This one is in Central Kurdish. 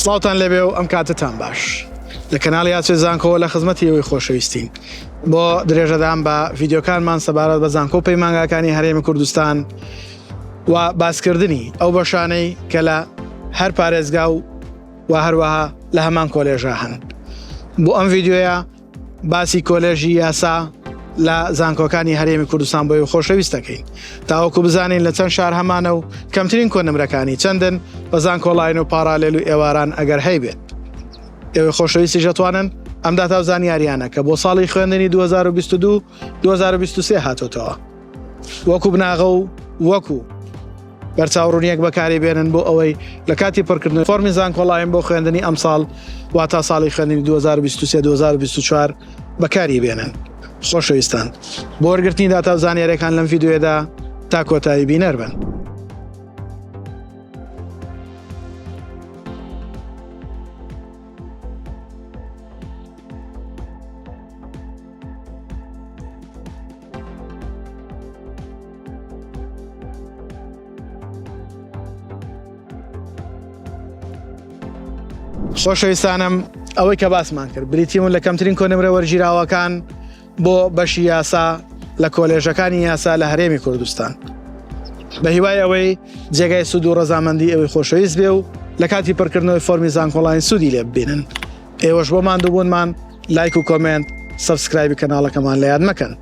سڵاوتان لەبێ و ئەم کاتتان باش لە کەناڵی یاسوێ زانکۆ لە خزمەتیەوەی خۆشەویستین بۆ درێژەدان بە ڤیدیۆکانمان سەبارەت بە زانکۆ پەیمانگاکانی هەرێمی کوردستان و باسکردنی ئەو بەشانەی کە لە هەر پارێزگا و هەروەها لە هەمان کۆلێژە هەن. بۆ ئەم ڤیدیۆیە باسی کۆلێژی یاسا لە زانکۆکانی هەرێمی کوردستان بۆی خۆشەویست دەکەین تاوەکو بزانین لە چەند شار هەمانە و کەمترین کۆنمرەکانی چەندن بە زانکۆڵاین و پارالێل و ئێواران ئەگەر هەیبێت. ئێوەی خۆشەویستی دەتوانن ئەم داتا و زانیاریانە کە بۆ ساڵی خوێندنی 2022-2023 هاتۆتەوە وەکو بناغە و وەکو بەرچاوڕوونیەک بەکاری بێنن بۆ ئەوەی لە کاتی پڕکردن فۆرمی زانکۆڵاین بۆ خوێندنی ئەم ساڵ واتە ساڵی خوێندنی 2023-2024 بەکاری بێنن. خۆشەویستان بۆ وەرگرتنی داتا و زانیاریەکان لەم ڤیدیۆیەدا تا کۆتایی بینەر بن. خۆشەویستانم ئەوەی کە باسمان کرد بریتیمون لە کەمترین کۆنمرە وەرگیراوەکان بۆ بەشی یاسا لە کۆلێژەکانی یاسا لە هەرێمی کوردستان بە هیوای ئەوەی جێگای سوود و ڕەزامەندی ئەوەی خۆشەویست بێ و لە کاتی پڕکردنەوەی فۆرمی زانکۆڵاین سوودی لێ ببینن. ئێوەش بۆ ماندووبوونمان لایک و کۆمنت سەبسکرایبی کەناڵەکەمان لە یاد مەکەن.